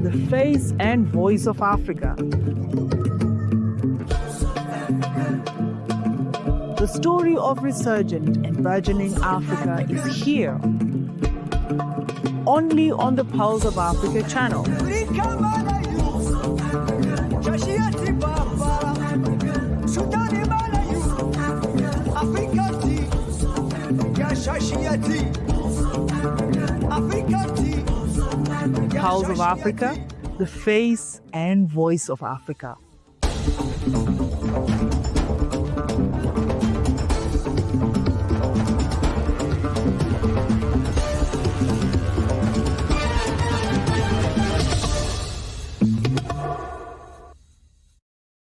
the face and voice of Africa. The story of resurgent and burgeoning Africa is here, only on the Pulse of Africa channel. Pulse of Africa, the face and voice of Africa.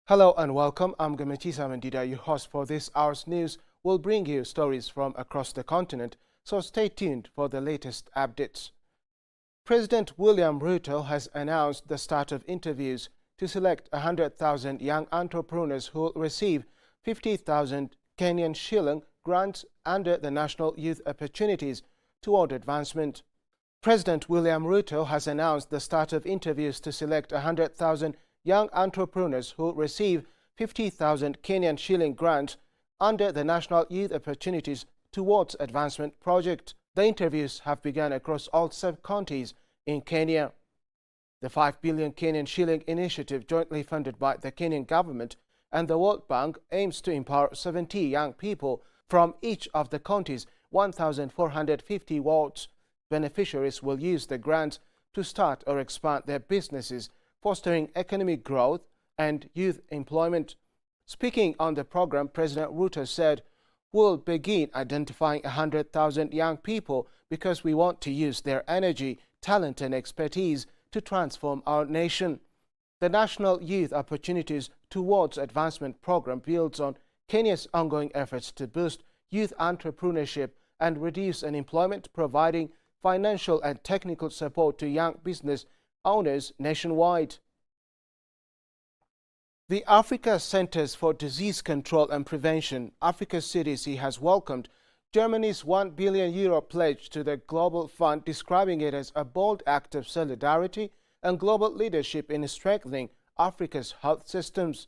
Hello and welcome. I'm Gametisa Mendida, your host for this hour's news. We'll bring you stories from across the continent, so stay tuned for the latest updates. President William Ruto has announced the start of interviews to select 100,000 young entrepreneurs who will receive 50,000 Kenyan shilling grants under the National Youth Opportunities Toward Advancement. President William Ruto has announced the start of interviews to select 100,000 young entrepreneurs who will receive 50,000 Kenyan shilling grants under the National Youth Opportunities Towards Advancement project. The interviews have begun across all sub-counties in Kenya. The 5 billion Kenyan shilling initiative, jointly funded by the Kenyan government and the World Bank, aims to empower 70 young people from each of the county's 1,450 wards. Beneficiaries will use the grants to start or expand their businesses, fostering economic growth and youth employment. Speaking on the program, President Ruto said, "We'll begin identifying 100,000 young people because we want to use their energy, talent and expertise to transform our nation." The National Youth Opportunities Towards Advancement program builds on Kenya's ongoing efforts to boost youth entrepreneurship and reduce unemployment, providing financial and technical support to young business owners nationwide. The Africa Centers for Disease Control and Prevention, Africa CDC, has welcomed Germany's €1 billion pledge to the Global Fund, describing it as a bold act of solidarity and global leadership in strengthening Africa's health systems.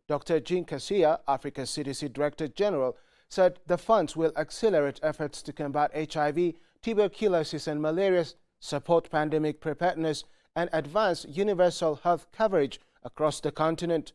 Dr. Jean Kasia, Africa CDC Director General, said the funds will accelerate efforts to combat HIV, tuberculosis and malaria, support pandemic preparedness, and advance universal health coverage across the continent.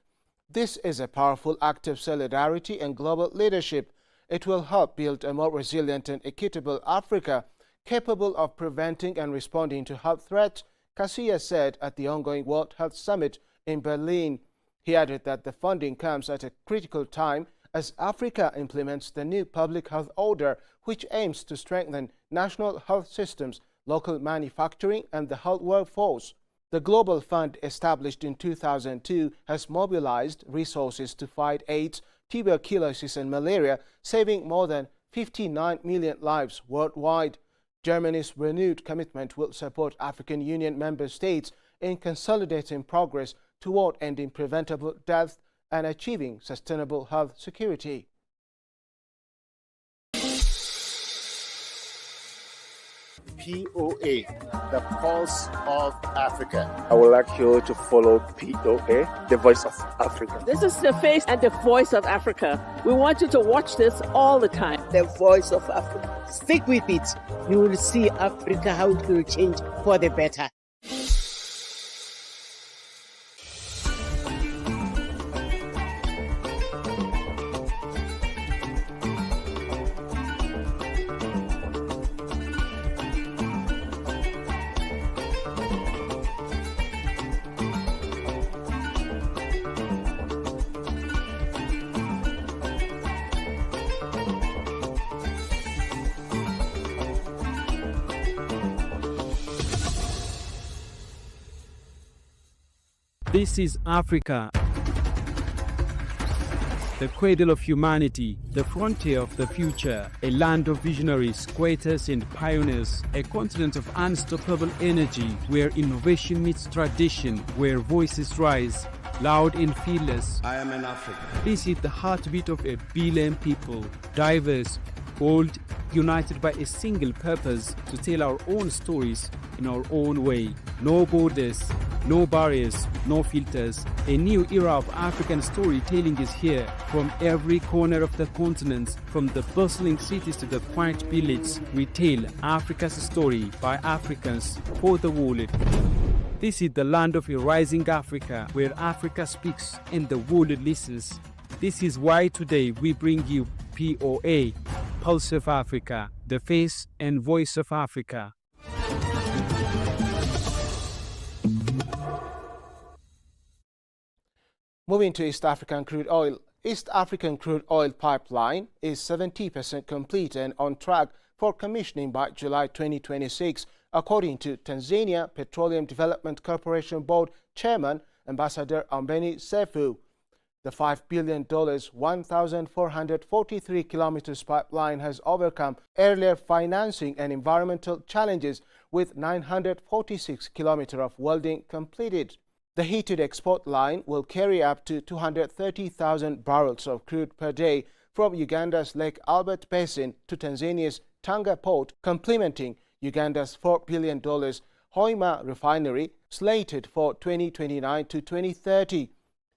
This is a powerful act of solidarity and global leadership. It will help build a more resilient and equitable Africa, capable of preventing and responding to health threats, Kasia said at the ongoing World Health Summit in Berlin. He added that the funding comes at a critical time as Africa implements the new public health order, which aims to strengthen national health systems, local manufacturing and the health workforce. The Global Fund, established in 2002, has mobilized resources to fight AIDS, tuberculosis and malaria, saving more than 59 million lives worldwide. Germany's renewed commitment will support African Union member states in consolidating progress toward ending preventable death and achieving sustainable health security. POA, the Pulse of Africa. I would like you to follow POA, the Voice of Africa. This is the face and the voice of Africa. We want you to watch this all the time. The Voice of Africa. Stick with it. You will see Africa, how it will change for the better. This is Africa, the cradle of humanity, the frontier of the future, a land of visionaries, creators and pioneers, a continent of unstoppable energy where innovation meets tradition, where voices rise, loud and fearless. I am an African. This is the heartbeat of 1 billion people, diverse, bold, united by a single purpose: to tell our own stories in our own way. No borders, No barriers, no filters. A new era of African storytelling is here. From every corner of the continent, from the bustling cities to the quiet villages, we tell Africa's story by Africans for the world. This is the land of a rising Africa, where Africa speaks and the world listens. This is why today we bring you POA, Pulse of Africa, the face and voice of Africa. Moving to East African crude oil. East African crude oil pipeline is 70% complete and on track for commissioning by July 2026, according to Tanzania Petroleum Development Corporation Board Chairman Ambassador Ombeni Sefu. The $5 billion, 1,443 kilometers pipeline has overcome earlier financing and environmental challenges with 946 kilometers of welding completed. The heated export line will carry up to 230,000 barrels of crude per day from Uganda's Lake Albert Basin to Tanzania's Tanga port, complementing Uganda's $4 billion Hoima refinery slated for 2029 to 2030.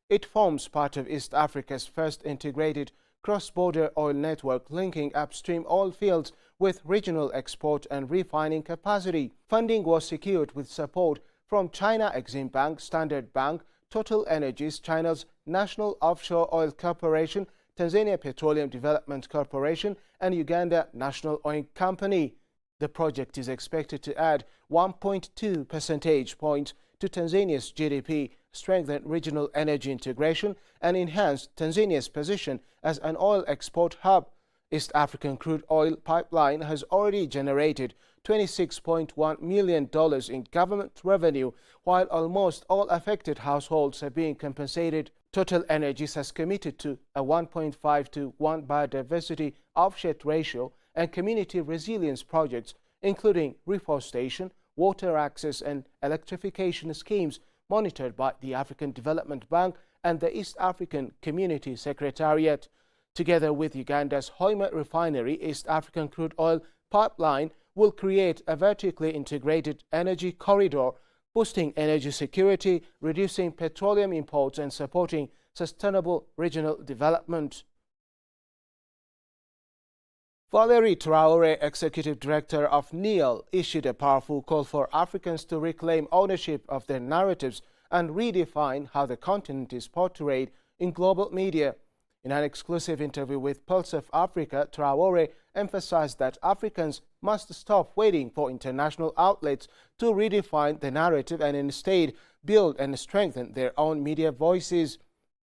It forms part of East Africa's first integrated cross-border oil network linking upstream oil fields with regional export and refining capacity. Funding was secured with support from China Exim Bank, Standard Bank, Total Energies, China's National Offshore Oil Corporation, Tanzania Petroleum Development Corporation, and Uganda National Oil Company. The project is expected to add 1.2 percentage points to Tanzania's GDP, strengthen regional energy integration, and enhance Tanzania's position as an oil export hub. East African crude oil pipeline has already generated $26.1 million in government revenue, while almost all affected households are being compensated. Total Energies has committed to a 1.5 to 1 biodiversity offset ratio and community resilience projects, including reforestation, water access and electrification schemes monitored by the African Development Bank and the East African Community Secretariat. Together with Uganda's Hoima refinery, East African crude oil pipeline will create a vertically integrated energy corridor, boosting energy security, reducing petroleum imports and supporting sustainable regional development. Valerie Traore, Executive Director of NIL, issued a powerful call for Africans to reclaim ownership of their narratives and redefine how the continent is portrayed in global media. In an exclusive interview with Pulse of Africa, Traore emphasized that Africans must stop waiting for international outlets to redefine the narrative and instead build and strengthen their own media voices.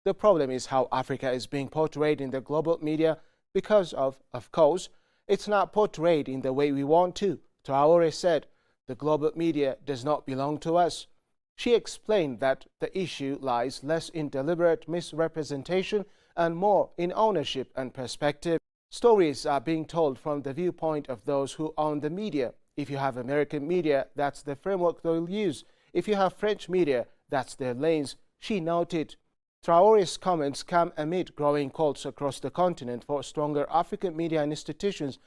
The problem is how Africa is being portrayed in the global media because of course, it's not portrayed in the way we want to. Traore said, the global media does not belong to us. She explained that the issue lies less in deliberate misrepresentation and more in ownership and perspective. Stories are being told from the viewpoint of those who own the media. If you have American media, that's the framework they'll use. If you have French media, that's their lanes, she noted. Traore's comments come amid growing calls across the continent for stronger African media and institutions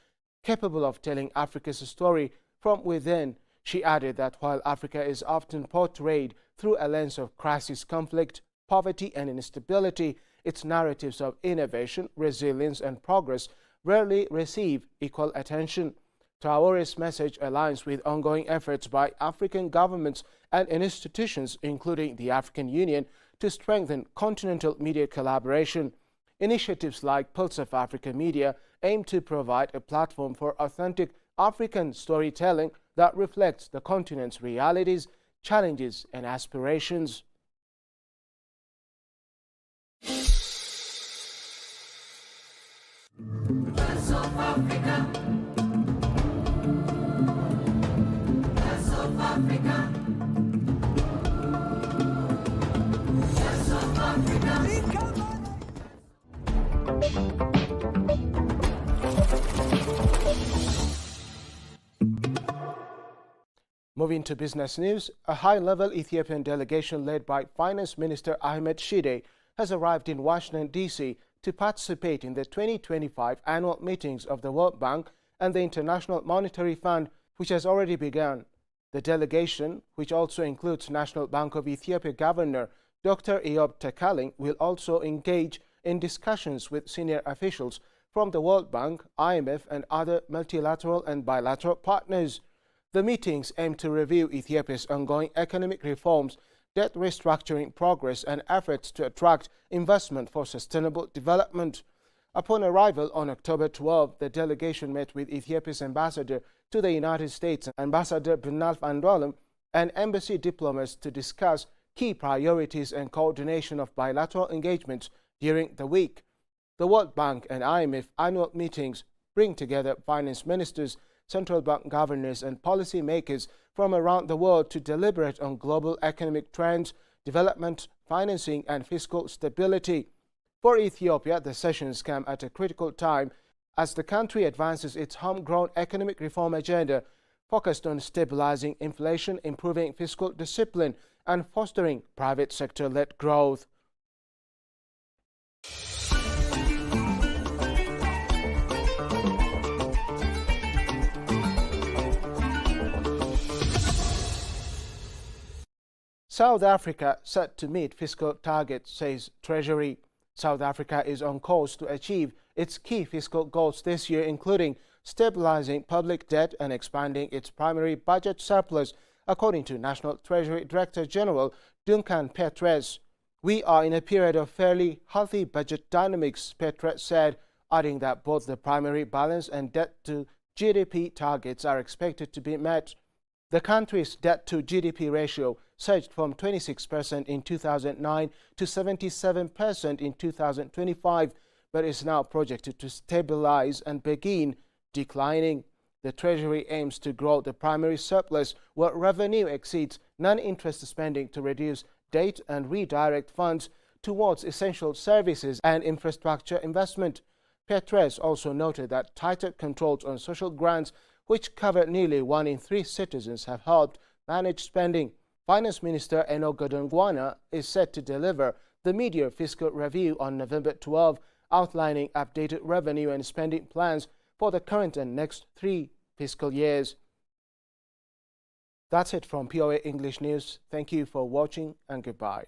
capable of telling Africa's story from within. She added that while Africa is often portrayed through a lens of crisis, conflict, poverty and instability, its narratives of innovation, resilience and progress rarely receive equal attention. Traore's message aligns with ongoing efforts by African governments and institutions, including the African Union, to strengthen continental media collaboration. Initiatives like Pulse of Africa Media aim to provide a platform for authentic African storytelling that reflects the continent's realities, challenges and aspirations. Moving to business news, a high-level Ethiopian delegation led by Finance Minister Ahmed Shide has arrived in Washington, D.C. to participate in the 2025 annual meetings of the World Bank and the International Monetary Fund, which has already begun. The delegation, which also includes National Bank of Ethiopia Governor Dr. Eyob Tekaling, will also engage in discussions with senior officials from the World Bank, IMF, and other multilateral and bilateral partners. The meetings aim to review Ethiopia's ongoing economic reforms, debt restructuring progress, and efforts to attract investment for sustainable development. Upon arrival on October 12, the delegation met with Ethiopia's ambassador to the United States, Ambassador Binalf Andualam, and embassy diplomats to discuss key priorities and coordination of bilateral engagements during the week. The World Bank and IMF annual meetings bring together finance ministers, central bank governors, and policy makers from around the world to deliberate on global economic trends, development, financing, and fiscal stability. For Ethiopia, the sessions come at a critical time as the country advances its homegrown economic reform agenda focused on stabilizing inflation, improving fiscal discipline, and fostering private sector-led growth. South Africa set to meet fiscal targets, says Treasury. South Africa is on course to achieve its key fiscal goals this year, including stabilizing public debt and expanding its primary budget surplus, according to National Treasury Director General Duncan Petres. We are in a period of fairly healthy budget dynamics, Petres said, adding that both the primary balance and debt to GDP targets are expected to be met. The country's debt-to-GDP ratio surged from 26% in 2009 to 77% in 2025, but is now projected to stabilize and begin declining. The Treasury aims to grow the primary surplus where revenue exceeds non-interest spending to reduce debt and redirect funds towards essential services and infrastructure investment. Petres also noted that tighter controls on social grants, which cover nearly 1 in 3 citizens, have helped manage spending. Finance Minister Eno Godongwana is set to deliver the mid-year fiscal review on November 12, outlining updated revenue and spending plans for the current and next 3 fiscal years. That's it from POA English News. Thank you for watching and goodbye.